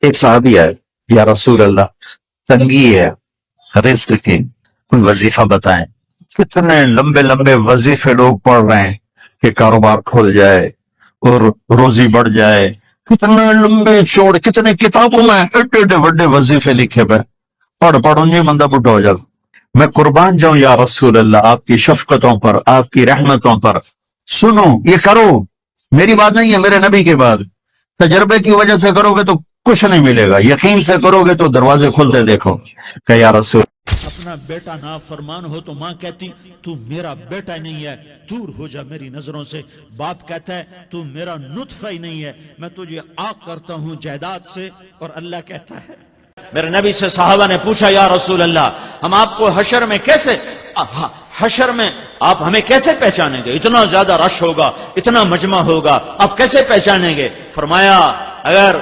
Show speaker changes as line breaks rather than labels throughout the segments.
ایک صحابی ہے، یا رسول اللہ تنگی ہے رزق کی، کوئی وظیفہ بتائیں۔ کتنے لمبے لمبے وظیفے لوگ پڑھ رہے ہیں کہ کاروبار کھل جائے اور روزی بڑھ جائے، کتنے لمبے چوڑے، کتنے کتابوں میں ایڈے ایڈے بڑے وظیفے لکھے پہ، پڑھ انجی بندہ بڈھا ہو جائے۔ میں قربان جاؤں یا رسول اللہ آپ کی شفقتوں پر، آپ کی رحمتوں پر، سنو یہ کرو، میری بات نہیں ہے، میرے نبی کی بات، تجربے کی وجہ سے کرو گے تو کچھ نہیں ملے گا، یقین سے کرو گے تو دروازے کھلتے دیکھو کہ یا رسول۔
اپنا بیٹا نافرمان ہو تو ماں کہتی تو میرا بیٹا نہیں ہے، دور ہو جا میری نظروں سے۔ باپ کہتا ہے تو میرا نطفہ ہی نہیں ہے، میں تجھے آگ کرتا ہوں جائیداد سے۔ اور اللہ کہتا ہے، میرے نبی سے صحابہ نے پوچھا یا رسول اللہ ہم آپ کو حشر میں کیسے، حشر میں آپ ہمیں کیسے پہچانیں گے؟ اتنا زیادہ رش ہوگا، اتنا مجمع ہوگا، آپ کیسے پہچانیں گے؟ فرمایا اگر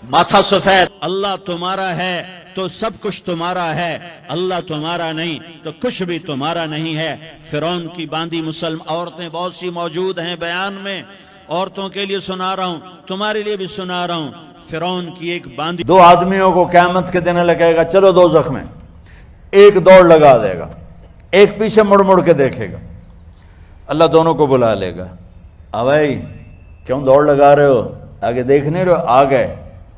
ماتھا سفید اللہ تمہارا ہے تو سب کچھ تمہارا ہے، اللہ تمہارا نہیں تو کچھ بھی تمہارا نہیں ہے۔ فرعون کی باندھی مسلم عورتیں بہت سی موجود ہیں بیان میں، عورتوں کے لیے سنا رہا ہوں، تمہارے لیے بھی سنا رہا ہوں۔ فرعون کی ایک باندھی،
دو آدمیوں کو قیامت کے دن لگے گا چلو دوزخ میں، ایک دوڑ لگا دے گا، ایک پیچھے مڑ مڑ کے دیکھے گا، اللہ دونوں کو بلا لے گا، بھائی کیوں دوڑ لگا رہے ہو، آگے دیکھ نہیں رہے ہو؟ آ گئے۔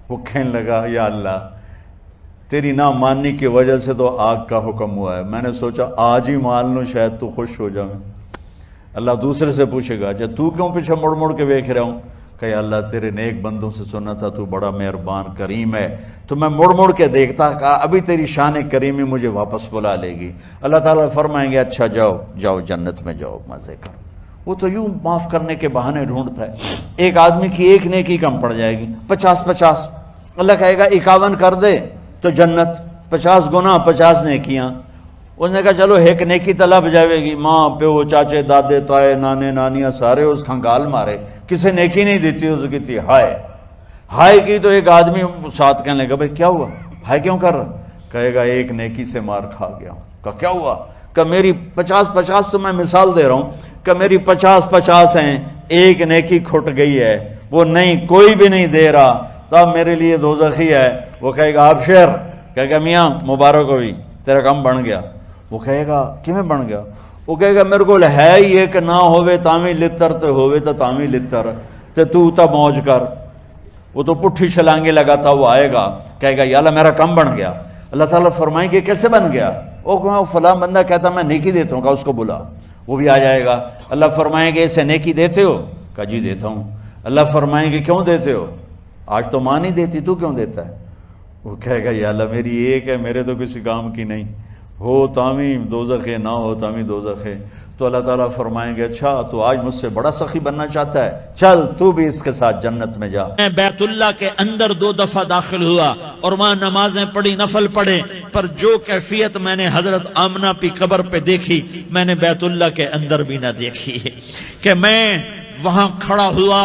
وہ کہنے لگا یا اللہ تیری نہ ماننے کی وجہ سے تو آگ کا حکم ہوا ہے، میں نے سوچا آج ہی مان لوں شاید تو خوش ہو جاؤں۔ اللہ دوسرے سے پوچھے گا اچھا تو کیوں پیچھے مڑ مڑ کے دیکھ رہا ہوں؟ کہ اللہ تیرے نیک بندوں سے سنا تھا تو بڑا مہربان کریم ہے، تو میں مڑ مڑ کے دیکھتا، کہا ابھی تیری شان کریمی مجھے واپس بلا لے گی۔ اللہ تعالیٰ فرمائیں گے اچھا جاؤ جاؤ جنت میں جاؤ مزے کرو۔ وہ تو یوں معاف کرنے کے بہانے ڈھونڈتا ہے۔ ایک آدمی کی ایک نیکی کم پڑ جائے گی، 50 اللہ کہے گا 51 کر دے تو جنت، 50 گناہ 50 نیکیاں۔ اس نے کہا چلو ایک نیکی طلب جائے گی، ماں پیو چاچے دادے تائے نانے نانیاں سارے اس کھنگال مارے، کسے نیکی نہیں دیتی، اس کی تھی ہائے ہائے کی۔ تو ایک آدمی ساتھ کہنے لگا بھائی کیا ہوا، ہائے کیوں کر رہا؟ کہے گا ایک نیکی سے مار کھا گیا ہوں۔ کہا کیا ہوا؟ کہ میری 50 تو میں مثال دے رہا ہوں کہ میری 50 ہیں، ایک نیکی کھٹ گئی ہے، وہ نہیں کوئی بھی نہیں دے رہا، تو اب میرے لیے دوزخی ہے۔ وہ کہے گا آپ شیر، کہے گا میاں مبارک ہوئی تیرا کم بن گیا۔ وہ کہے گا کیویں بن گیا؟ وہ کہے گا میرے کو ہے ہی یہ کہ نہ ہوئے تاویں لتر تے ہوئے تو تاویں لتر تے تو تا موج کر۔ وہ تو پٹھی چھلانگے لگاتا وہ آئے گا، کہے گا یا اللہ میرا کم بن گیا۔ اللہ تعالیٰ فرمائیں گے کیسے بن گیا؟ وہ فلاں بندہ کہتا میں نیکی دیتا ہوں، کہا اس کو بلا، وہ بھی آ جائے گا۔ اللہ فرمائیں گے اسے نیکی دیتے ہو؟ کہا جی دیتا ہوں۔ اللہ فرمائیں گے کیوں دیتے ہو؟ آج تو ماں نہیں دیتی، تو کیوں دیتا ہے؟ وہ کہے گا یا اللہ میری ایک ہے، میرے تو کسی کام کی نہیں، ہو تاویں دوزخ ہے، نہ ہو تاویں دوزخ ہے۔ تو اللہ تعالیٰ فرمائیں گے اچھا تو آج مجھ سے بڑا سخی بننا چاہتا ہے، چل تو بھی اس کے ساتھ جنت میں جا۔
میں بیت اللہ کے اندر 2 دفعہ داخل ہوا اور وہاں نمازیں پڑھی، نفل پڑھے، پر جو کیفیت میں نے حضرت آمنہ کی قبر پہ دیکھی میں نے بیت اللہ کے اندر بھی نہ دیکھی ہے۔ کہ میں وہاں کھڑا ہوا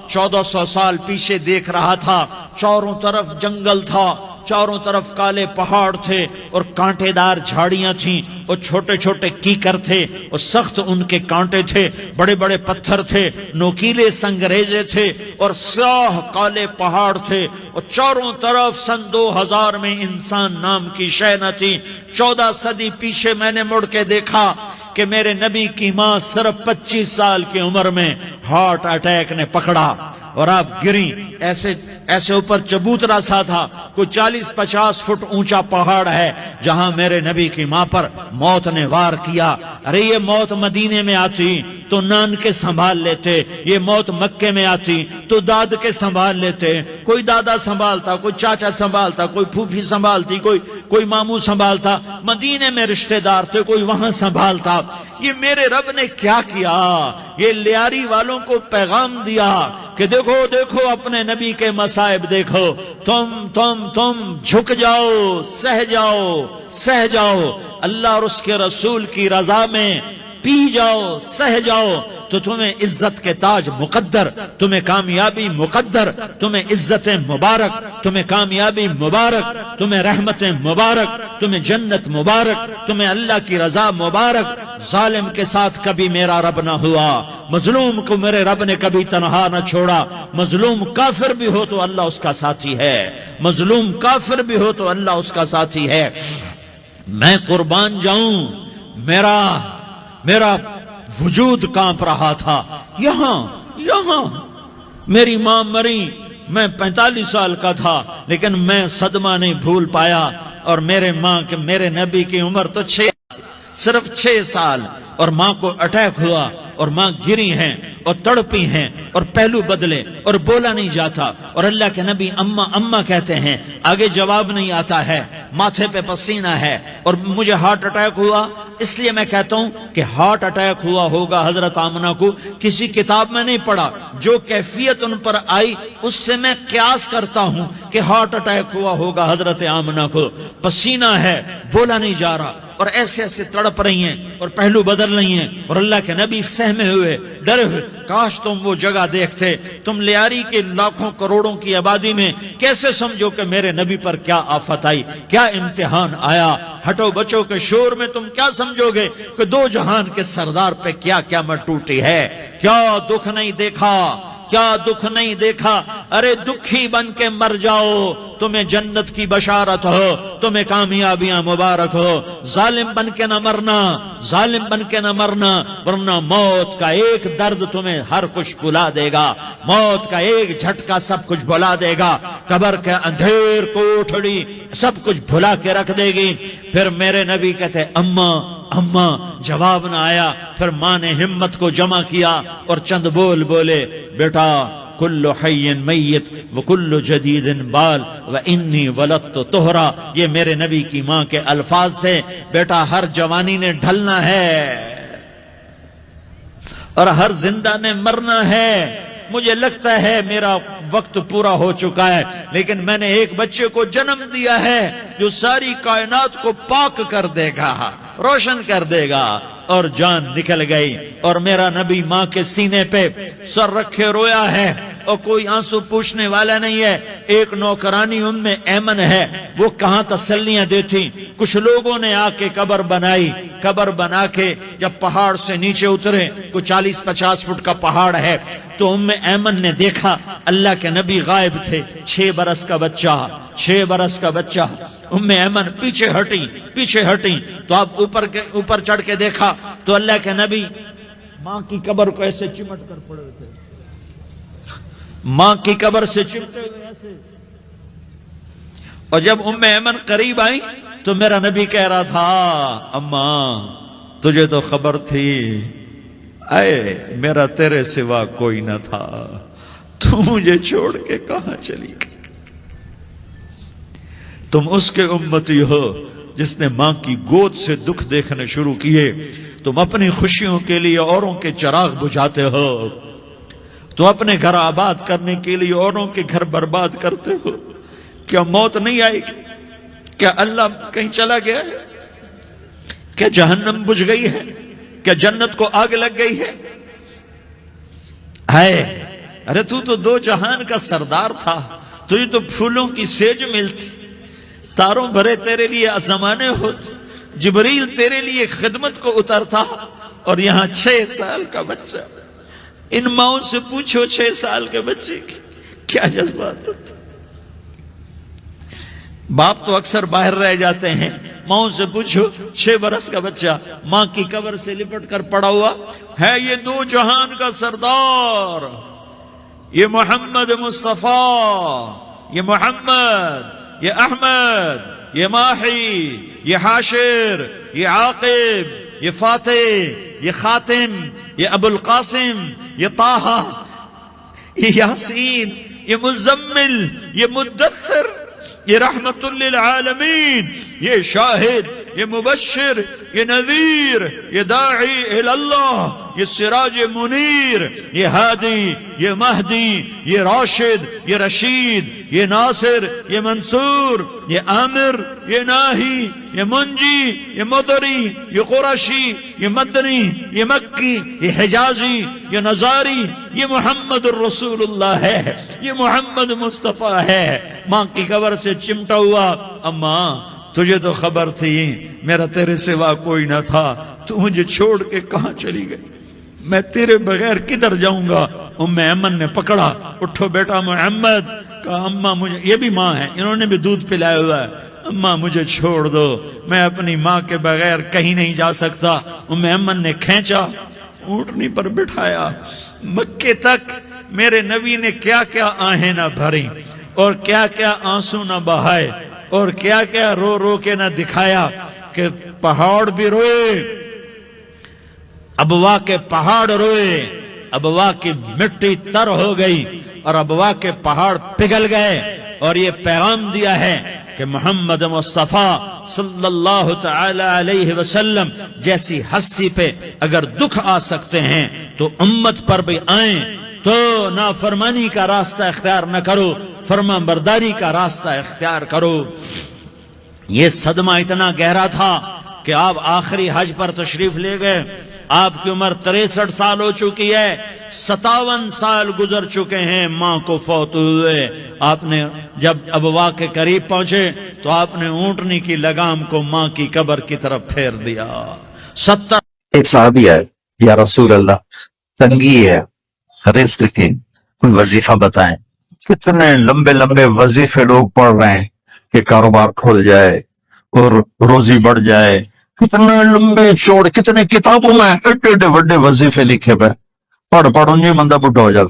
1400 سال پیچھے دیکھ رہا تھا، چاروں طرف جنگل تھا، چاروں طرف کالے پہاڑ تھے اور کانٹے دار جھاڑیاں تھیں، اور چھوٹے چھوٹے کیکر تھے اور سخت ان کے کانٹے تھے، بڑے بڑے پتھر تھے، نوکیلے سنگریزے تھے اور سیاہ کالے پہاڑ تھے، اور چاروں طرف سن 2000 میں انسان نام کی شے نہ تھی۔ 14 صدی پیچھے میں نے مڑ کے دیکھا کہ میرے نبی کی ماں صرف 25 سال کی عمر میں ہارٹ اٹیک نے پکڑا اور آپ گریں، ایسے اوپر چبوترا سا تھا، کوئی 40-50 فٹ اونچا پہاڑ ہے جہاں میرے نبی کی ماں پر موت نے وار کیا۔ ارے یہ موت مدینے میں آتی تو نان کے سنبھال لیتے، یہ موت مکے میں آتی تو داد کے سنبھال لیتے، کوئی دادا سنبھالتا، کوئی چاچا سنبھالتا، کوئی پھوپھی سنبھالتی، کوئی ماموں سنبھالتا، مدینے میں رشتہ دار تھے کوئی وہاں سنبھالتا۔ یہ میرے رب نے کیا کیا؟ یہ لیاری والوں کو پیغام دیا کہ دیکھو دیکھو اپنے نبی کے مصائب دیکھو، تم جھک جاؤ، سہ جاؤ، اللہ اور اس کے رسول کی رضا میں پی جاؤ، سہ جاؤ، تو تمہیں عزت کے تاج مقدر، تمہیں کامیابی مقدر، تمہیں عزتیں مبارک، تمہیں کامیابی مبارک، تمہیں رحمتیں مبارک، تمہیں جنت مبارک، تمہیں اللہ کی رضا مبارک۔ ظالم کے ساتھ کبھی میرا رب نہ ہوا، مظلوم کو میرے رب نے کبھی تنہا نہ چھوڑا۔ مظلوم کافر بھی ہو تو اللہ اس کا ساتھی ہے، مظلوم کافر بھی ہو تو اللہ اس کا ساتھی ہے۔ میں قربان جاؤں، میرا وجود کانپ رہا تھا۔ یہاں میری ماں مری، میں 45 سال کا تھا، لیکن میں صدمہ نہیں بھول پایا۔ اور میرے نبی کی عمر تو صرف 6 سال، اور ماں کو اٹیک ہوا اور ماں گری ہیں اور تڑپی ہیں اور پہلو بدلے اور بولا نہیں جاتا، اور اللہ کے نبی اماں اماں کہتے ہیں، آگے جواب نہیں آتا ہے، ماتھے پہ پسینہ ہے، اور مجھے ہارٹ اٹیک ہوا۔ اس لیے میں کہتا ہوں کہ ہارٹ اٹیک ہوا ہوگا حضرت آمنہ کو، کسی کتاب میں نہیں پڑھا، جو کیفیت ان پر آئی اس سے میں قیاس کرتا ہوں کہ ہارٹ اٹیک ہوا ہوگا حضرت آمنہ کو۔ پسینہ ہے، بولا نہیں جا رہا، اور ایسے ایسے تڑپ رہی ہیں اور پہلو بدل رہی ہیں، اور اللہ کے نبی سہمے ہوئے، ڈرے ہوئے۔ کاش تم وہ جگہ دیکھتے، تم لیاری کے لاکھوں کروڑوں کی آبادی میں کیسے سمجھو کہ میرے نبی پر کیا آفت آئی، کیا امتحان آیا۔ ہٹو بچوں کے شور میں تم کیا سمجھو گے کہ 2 جہان کے سردار پہ کیا قیامت ٹوٹی ہے۔ کیا دکھ نہیں دیکھا، کیا دکھ نہیں دیکھا۔ ارے دکھی بن کے مر جاؤ، تمہیں جنت کی بشارت ہو، تمہیں کامیابیاں مبارک ہو۔ ظالم بن کے نہ مرنا، ظالم بن کے نہ مرنا، ورنہ موت کا ایک درد تمہیں ہر کچھ بھلا دے گا، موت کا ایک جھٹکا سب کچھ بھلا دے گا، قبر کے اندھیر کوٹھڑی سب کچھ بھلا کے رکھ دے گی۔ پھر میرے نبی کہتے اماں، جواب نہ آیا۔ پھر ماں نے ہمت کو جمع کیا اور چند بول بولے، بیٹا کل حی میت وکل جدید بال وانی ولدت طہرا۔ یہ میرے نبی کی ماں کے الفاظ تھے، بیٹا ہر جوانی نے ڈھلنا ہے اور ہر زندہ نے مرنا ہے۔ مجھے لگتا ہے میرا وقت پورا ہو چکا ہے، لیکن میں نے ایک بچے کو جنم دیا ہے جو ساری کائنات کو پاک کر دے گا، روشن کر دے گا۔ اور جان نکل گئی، اور میرا نبی ماں کے سینے پہ سر رکھے رویا ہے، اور کوئی آنسو پوچھنے والا نہیں ہے۔ ایک نوکرانی ام ایمن ہے، وہ کہاں تسلیاں دیتی۔ کچھ لوگوں نے آ کے قبر بنائی، قبر بنا کے جب پہاڑ سے نیچے اترے، کوئی 40-50 فٹ کا پہاڑ ہے، تو ام ایمن نے دیکھا اللہ کے نبی غائب تھے، 6 برس کا بچہ، 6 برس کا بچہ۔ ام ایمن پیچھے ہٹی تو اب اوپر چڑھ کے دیکھا تو اللہ کے نبی ماں کی قبر کو ایسے چمٹ کر پڑے تھے، ماں کی قبر سے چمٹے ہوئے ایسے۔ اور جب ام ایمن قریب آئی تو میرا نبی کہہ رہا تھا، اماں تجھے تو خبر تھی، اے میرا تیرے سوا کوئی نہ تھا، تو مجھے چھوڑ کے کہاں چلی گئی۔ تم اس کے امتی ہو جس نے ماں کی گود سے دکھ دیکھنے شروع کیے، تم اپنی خوشیوں کے لیے اوروں کے چراغ بجھاتے ہو، تم اپنے گھر آباد کرنے کے لیے اوروں کے گھر برباد کرتے ہو۔ کیا موت نہیں آئے گی؟ کیا اللہ کہیں چلا گیا ہے؟ کیا جہنم بجھ گئی ہے؟ کیا جنت کو آگ لگ گئی ہے؟ ارے تو 2 جہان کا سردار تھا، تجھے تو پھولوں کی سیج ملتی، تاروں بھرے تیرے لیے زمانے ہوتے، جبریل تیرے لیے خدمت کو اترتا، اور یہاں 6 سال کا بچہ۔ ان ماؤں سے پوچھو 6 سال کے بچے کی کیا جذبات ہوتے۔ باپ تو اکثر باہر رہ جاتے ہیں، ماؤں سے پوچھو 6 برس کا بچہ ماں کی قبر سے لپٹ کر پڑا ہوا ہے۔ یہ 2 جہان کا سردار، یہ محمد مصطفیٰ، یہ محمد، یہ احمد، یہ ماہی، یہ حاشر، یہ عاقب، یہ فاتح، یہ خاتم، یہ ابو القاسم، یہ طٰہٰ، یہ یاسین، یہ مزمل، یہ مدثر، یہ رحمت للعالمین، یہ شاہد، یہ مبشر، یہ نذیر، یہ داعی اللہ، یہ سراج منیر، یہ ہادی، یہ مہدی، یہ راشد، یہ رشید، یہ ناصر، یہ منصور، یہ عامر، یہ ناہی، یہ منجی، یہ مدری، یہ قرشی، یہ مدنی، یہ مکی، یہ حجازی، یہ نظاری، یہ محمد الرسول اللہ ہے، یہ محمد مصطفیٰ ہے۔ ماں کی قبر سے چمٹا ہوا، اماں تجھے تو خبر تھی میرا تیرے سوا کوئی نہ تھا، تو مجھے چھوڑ کے کہاں چلی گئی؟ میں تیرے بغیر کدھر جاؤں گا؟ ام ایمن نے پکڑا، اٹھو بیٹا محمد، کہا اماں مجھے، یہ بھی ماں ہے، انہوں نے بھی دودھ پلایا ہوا ہے، اماں مجھے چھوڑ دو، میں اپنی ماں کے بغیر کہیں نہیں جا سکتا۔ ام ایمن نے کھینچا، اونٹنی پر بٹھایا، مکے تک میرے نبی نے کیا کیا آہیں نہ بھری، اور کیا کیا آنسو نہ بہائے، اور کیا کیا رو رو کے نہ دکھایا کہ پہاڑ بھی روئے، ابوا کے پہاڑ روئے، ابوا کی مٹی تر ہو گئی اور ابوا کے پہاڑ پگھل گئے، اور یہ پیغام دیا ہے کہ محمد مصطفیٰ صلی اللہ تعالی علیہ وسلم جیسی ہستی پہ اگر دکھ آ سکتے ہیں تو امت پر بھی آئیں، تو نافرمانی کا راستہ اختیار نہ کرو، فرما برداری کا راستہ اختیار کرو۔ یہ صدمہ اتنا گہرا تھا کہ آپ آخری حج پر تشریف لے گئے، آپ کی عمر 63 سال ہو چکی ہے، 57 سال گزر چکے ہیں ماں کو فوت ہوئے۔ آپ نے جب ابوا کے قریب پہنچے تو آپ نے اونٹنی کی لگام کو ماں کی قبر کی طرف پھیر دیا۔ 70
ایک صحابی ہے، یا رسول اللہ تنگی ہے رزق کی، کوئی وظیفہ بتائیں۔ کتنے لمبے لمبے وظیفے لوگ پڑھ رہے ہیں کہ کاروبار کھول جائے اور روزی بڑھ جائے، کتنے لمبے چوڑ، کتنے کتابوں میں ایڈے ایڈے بڑے وظیفے لکھے پہ، پڑھ انجی بندہ بڈھا ہو جائے۔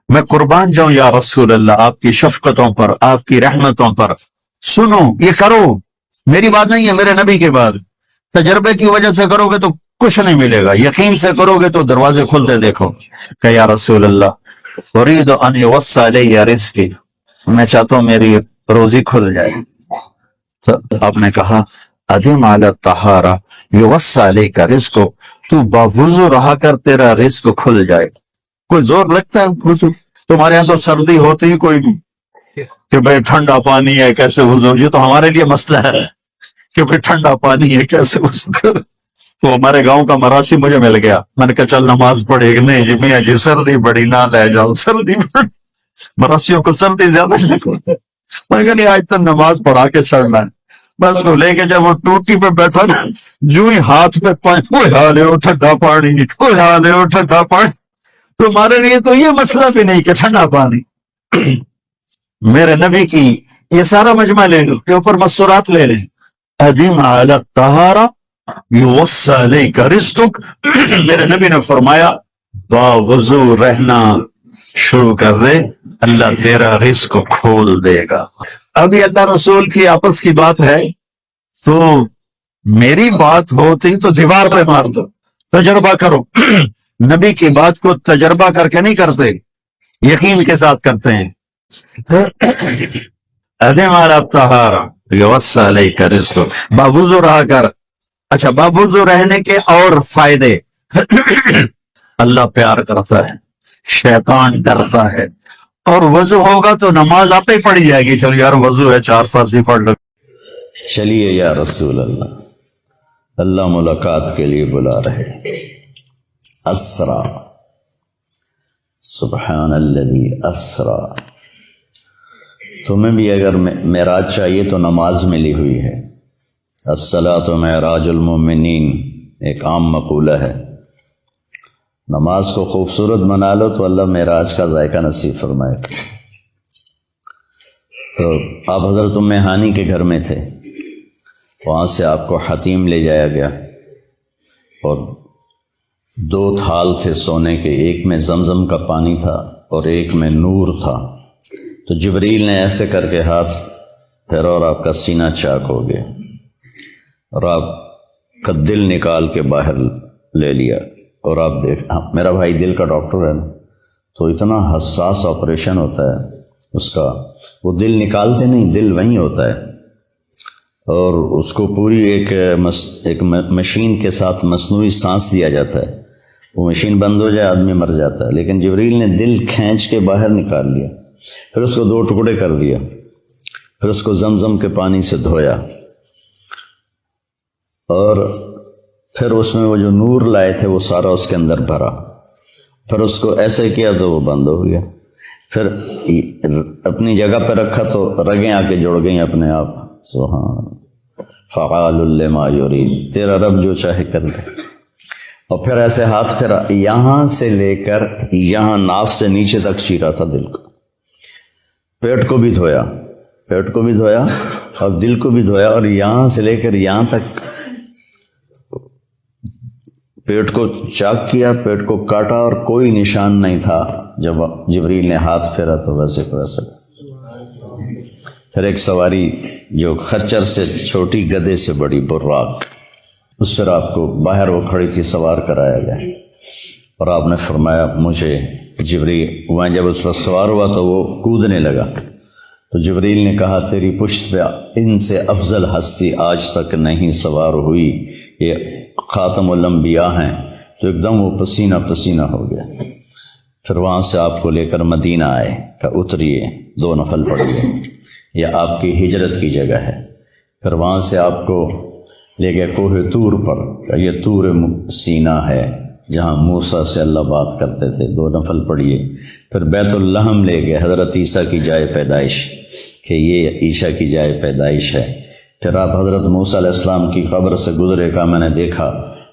میں قربان جاؤں یا رسول اللہ آپ کی شفقتوں پر، آپ کی رحمتوں پر، سنو یہ کرو، میری بات نہیں ہے، میرے نبی کی بات، تجربے کی وجہ سے کرو گے تو کچھ نہیں ملے گا، یقین سے کرو گے تو دروازے کھلتے دیکھو۔ کہ یا رسول اللہ اريد ان يوسع لي رزقي، میں چاہتا ہوں میری روزی کھل جائے۔ تو آپ نے کہا ادم علی الطہارہ یوسع لیک رزقک، تو باوضو رہا کر تیرا رزق کھل جائے۔ کوئی زور لگتا ہے وضو؟ تمہارے یہاں تو سردی ہوتی ہی کوئی نہیں کہ بھئی ٹھنڈا پانی ہے کیسے وضو، یہ تو ہمارے لیے مسئلہ ہے کہ بھئی ٹھنڈا پانی ہے کیسے وضو کر۔ تو ہمارے گاؤں کا مراسی مجھے مل گیا، میں نے کہا چل نماز پڑھے گی، نہیں جی میاں جی سردی بڑی نہ لے جاؤ، سردی بڑی، مراسیوں کو سردی زیادہ لگتی ہے۔ میں کہا نہیں آج تو نماز پڑھا کے چڑھنا ہے۔ میں اس کو لے کے جب وہ ٹوٹی پہ بیٹھا نا، جو ہی ہاتھ پہ پانی، کوئی حال ہے ٹھنڈا پانی، کوئی حال ہے ٹھنڈا پانی۔ تو ہمارے لیے تو یہ مسئلہ بھی نہیں کہ ٹھنڈا پانی۔ میرے نبی کی یہ سارا مجمع لے لو، کے اوپر مستورات لے لیں، ادیم علی الطہارہ یوسع لیک رزقک، میرے نبی نے فرمایا باوضو رہنا شروع کر دے، اللہ تیرا رزق کو کھول دے گا۔ ابھی اللہ رسول کی آپس کی بات ہے تو میری بات ہوتی تو دیوار پہ مار دو، تجربہ کرو۔ نبی کی بات کو تجربہ کر کے نہیں کرتے، یقین کے ساتھ کرتے ہیں۔ ادم علی الطہارہ یوسع لیک رزقک، باوضو رہا کر۔ اچھا باوضو رہنے کے اور فائدے، اللہ پیار کرتا ہے، شیطان ڈرتا ہے، اور وضو ہوگا تو نماز آپ ہی پڑھی جائے گی، چلو یار وضو ہے 4 فرض ہی پڑھ لو۔
چلیے یا رسول اللہ، اللہ ملاقات کے لیے بلا رہے۔ اسرا، سبحان الذی اسرا۔ تمہیں بھی اگر معراج چاہیے تو نماز ملی ہوئی ہے۔ الصلاۃ معراج المومنین ایک عام مقولہ ہے، نماز کو خوبصورت بنا لو تو اللہ معراج کا ذائقہ نصیب فرمائے۔ تو آپ حضرت ام ہانی کے گھر میں تھے، وہاں سے آپ کو حتیم لے جایا گیا، اور 2 تھال تھے سونے کے، ایک میں زمزم کا پانی تھا اور ایک میں نور تھا۔ تو جبریل نے ایسے کر کے ہاتھ پھیرا اور آپ کا سینہ چاک ہو گیا، اور آپ کا دل نکال کے باہر لے لیا، اور آپ دیکھ، میرا بھائی دل کا ڈاکٹر ہے نا، تو اتنا حساس آپریشن ہوتا ہے اس کا، وہ دل نکالتے نہیں، دل وہیں ہوتا ہے، اور اس کو پوری ایک مشین کے ساتھ مصنوعی سانس دیا جاتا ہے، وہ مشین بند ہو جائے آدمی مر جاتا ہے، لیکن جبریل نے دل کھینچ کے باہر نکال لیا، پھر اس کو 2 ٹکڑے کر دیا، پھر اس کو زمزم کے پانی سے دھویا، اور پھر اس میں وہ جو نور لائے تھے وہ سارا اس کے اندر بھرا، پھر اس کو ایسے کیا تو وہ بند ہو گیا، پھر اپنی جگہ پہ رکھا تو رگیں آ کے جڑ گئیں اپنے آپ۔ سبحان فعال لما یرید، تیرا رب جو چاہے کر دے۔ اور پھر ایسے ہاتھ پھیرا، یہاں سے لے کر یہاں ناف سے نیچے تک چیرا تھا دل کو، پیٹ کو بھی دھویا، پیٹ کو بھی دھویا اور دل کو بھی دھویا، اور یہاں سے لے کر یہاں تک پیٹ کو چاک کیا، پیٹ کو کاٹا، اور کوئی نشان نہیں تھا۔ جب جبریل نے ہاتھ پھیرا تو ویسے کو ویسے تھا۔ پھر ایک سواری جو خچر سے چھوٹی، گدھے سے بڑی، براق، اس پر آپ کو باہر وہ کھڑی تھی، سوار کرایا گیا، اور آپ نے فرمایا مجھے جبریل، وہاں جب اس پر سوار ہوا تو وہ کودنے لگا، تو جبریل نے کہا تیری پشت پہ ان سے افضل ہستی آج تک نہیں سوار ہوئی، یہ خاتم الانبیاء ہیں۔ تو ایک دم وہ پسینہ پسینہ ہو گیا۔ پھر وہاں سے آپ کو لے کر مدینہ آئے، کہ اتریے 2 نفل پڑھیے، یہ آپ کی ہجرت کی جگہ ہے۔ پھر وہاں سے آپ کو لے گئے کوہ طور پر، کہ یہ طور سینا ہے جہاں موسیٰ سے اللہ بات کرتے تھے، 2 نفل پڑھیے۔ پھر بیت اللحم لے گئے، حضرت عیسیٰ کی جائے پیدائش، کہ یہ عیسیٰ کی جائے پیدائش ہے۔ پھر آپ حضرت موسیٰ علیہ السلام کی قبر سے گزرے، کا میں نے دیکھا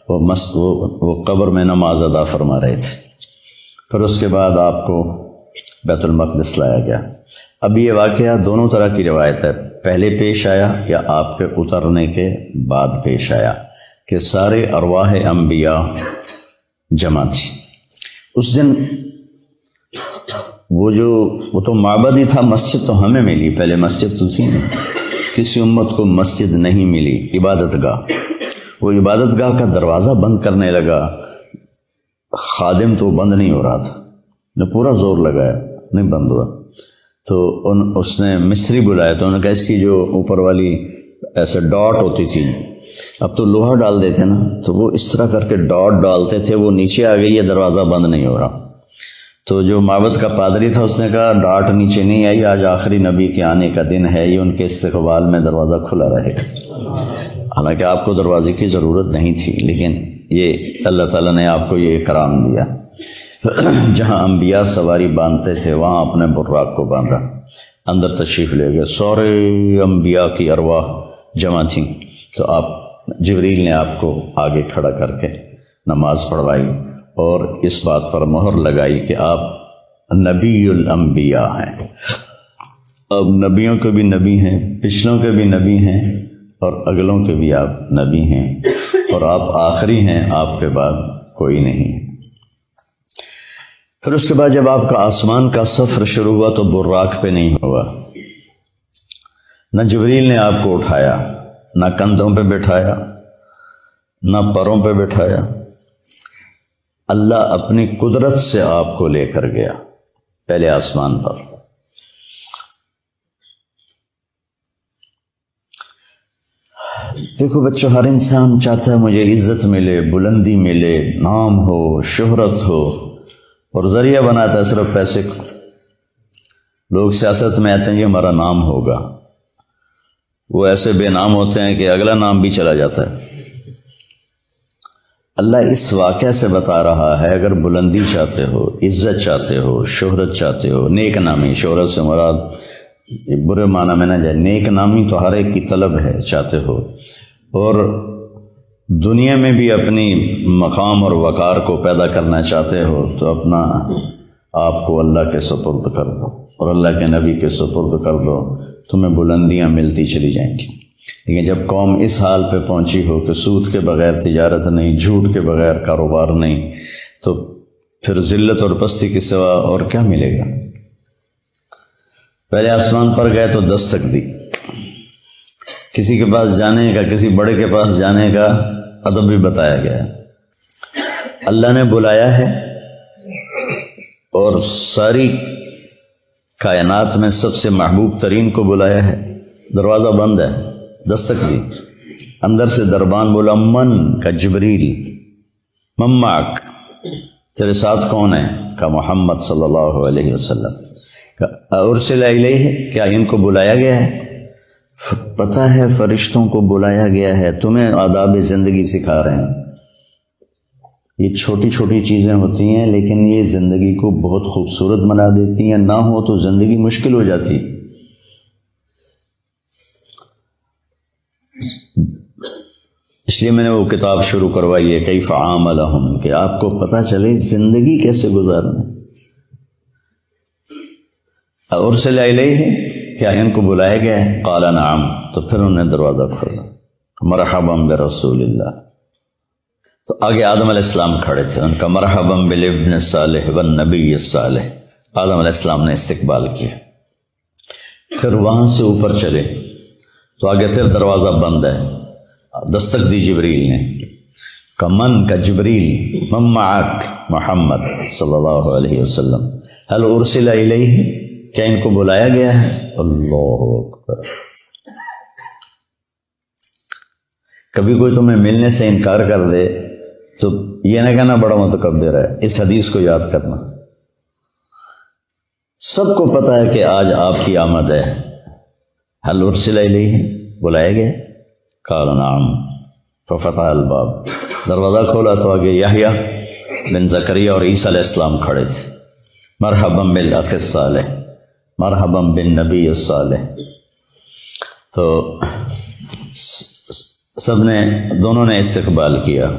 وہ قبر میں نماز ادا فرما رہے تھے۔ پھر اس کے بعد آپ کو بیت المقدس لایا گیا۔ اب یہ واقعہ دونوں طرح کی روایت ہے، پہلے پیش آیا یا آپ کے اترنے کے بعد پیش آیا، کہ سارے ارواح انبیاء جمع تھی اس دن۔ وہ تو معبد ہی تھا، مسجد تو ہمیں ملی، پہلے مسجد تو تھی نہیں، کسی امت کو مسجد نہیں ملی، عبادت گاہ۔ وہ عبادت گاہ کا دروازہ بند کرنے لگا، خادم تو بند نہیں ہو رہا تھا، نے پورا زور لگایا، نہیں بند ہوا۔ تو اس نے مصری بلایا، تو انہوں نے کہا اس کی جو اوپر والی ایسے ڈاٹ ہوتی تھی، اب تو لوہا ڈال دیتے نا، تو وہ اس طرح کر کے ڈاٹ ڈالتے تھے، وہ نیچے آ گئی، یہ دروازہ بند نہیں ہو رہا۔ تو جو معبد کا پادری تھا اس نے کہا ڈاٹ نیچے نہیں آئی، آج آخری نبی کے آنے کا دن ہے، یہ ان کے استقبال میں دروازہ کھلا رہے گا۔ حالانکہ آپ کو دروازے کی ضرورت نہیں تھی، لیکن یہ اللہ تعالیٰ نے آپ کو یہ اکرام دیا۔ جہاں انبیاء سواری باندھتے تھے وہاں اپنے براق کو باندھا، اندر تشریف لے گئے، سارے انبیاء کی ارواح جمع تھیں۔ تو آپ جبریل نے آپ کو آگے کھڑا کر کے نماز پڑھوائی، اور اس بات پر مہر لگائی کہ آپ نبی الانبیاء ہیں۔ اب نبیوں کے بھی نبی ہیں، پچھلوں کے بھی نبی ہیں، اور اگلوں کے بھی آپ نبی ہیں، اور آپ آخری ہیں، آپ کے بعد کوئی نہیں۔ پھر اس کے بعد جب آپ کا آسمان کا سفر شروع ہوا تو براق پہ نہیں ہوا، نہ جبریل نے آپ کو اٹھایا، نہ کندھوں پہ بٹھایا، نہ پروں پہ بٹھایا، اللہ اپنی قدرت سے آپ کو لے کر گیا پہلے آسمان پر۔ دیکھو بچوں، ہر انسان چاہتا ہے مجھے عزت ملے، بلندی ملے، نام ہو، شہرت ہو، اور ذریعہ بناتا ہے صرف پیسے کو۔ لوگ سیاست میں آتے ہیں کہ ہمارا نام ہوگا، وہ ایسے بے نام ہوتے ہیں کہ اگلا نام بھی چلا جاتا ہے۔ اللہ اس واقعہ سے بتا رہا ہے اگر بلندی چاہتے ہو، عزت چاہتے ہو، شہرت چاہتے ہو، نیک نامی، شہرت سے مراد برے معنی میں نہ جائے، نیک نامی تو ہر ایک کی طلب ہے، چاہتے ہو، اور دنیا میں بھی اپنی مقام اور وقار کو پیدا کرنا چاہتے ہو، تو اپنا آپ کو اللہ کے سپرد کر دو اور اللہ کے نبی کے سپرد کر دو، تمہیں بلندیاں ملتی چلی جائیں گی۔ لیکن جب قوم اس حال پہ پہنچی ہو کہ سود کے بغیر تجارت نہیں، جھوٹ کے بغیر کاروبار نہیں، تو پھر ذلت اور پستی کے سوا اور کیا ملے گا؟ پہلے آسمان پر گئے تو دستک دی، کسی کے پاس جانے کا، کسی بڑے کے پاس جانے کا ادب بھی بتایا گیا۔ اللہ نے بلایا ہے، اور ساری کائنات میں سب سے محبوب ترین کو بلایا ہے، دروازہ بند ہے، دستک دی، اندر سے دربان بولا، من کا جبریل، مماک، تیرے ساتھ کون ہے؟ کا محمد صلی اللہ علیہ وسلم، ارسل الیہ، کیا ان کو بلایا گیا ہے؟ پتہ ہے فرشتوں کو بلایا گیا ہے، تمہیں آداب زندگی سکھا رہے ہیں۔ یہ چھوٹی چھوٹی چیزیں ہوتی ہیں لیکن یہ زندگی کو بہت خوبصورت بنا دیتی ہیں، نہ ہو تو زندگی مشکل ہو جاتی۔ اس لیے میں نے وہ کتاب شروع کروائی ہے کیف عاملہم، کہ آپ کو پتہ چلے زندگی کیسے گزارنا. ارسل الیہ، کیا ان کو بلایا گیا ہے؟ قال نعم، تو پھر انہوں نے دروازہ کھولا. مرحبا برسول اللہ. تو آگے آدم علیہ السلام کھڑے تھے، ان کا مرحبا بالابن الصالح والنبی الصالح. آدم علیہ السلام نے استقبال کیا. پھر وہاں سے اوپر چلے تو آگے پھر دروازہ بند ہے. دستک دی جبریل نے. کمن کا جبریل، من معک محمد صلی اللہ علیہ وسلم. هل ارسل الیہ، کیا ان کو بلایا گیا ہے؟ اللہ اکبر. کبھی کوئی تمہیں ملنے سے انکار کر دے تو یہ نہ کہنا بڑا متکبر ہے، اس حدیث کو یاد کرنا. سب کو پتہ ہے کہ آج آپ کی آمد ہے. هل ارسل الیہ، بلایا گیا؟ قال نعم ففتح الباب، دروازہ کھولا تو آگے یحییٰ بن زکریا اور عیسیٰ علیہ السلام کھڑے تھے. مرحبا بالاخ الصالح، مرحبا بالنبی الصالح. تو سب نے، دونوں نے استقبال کیا.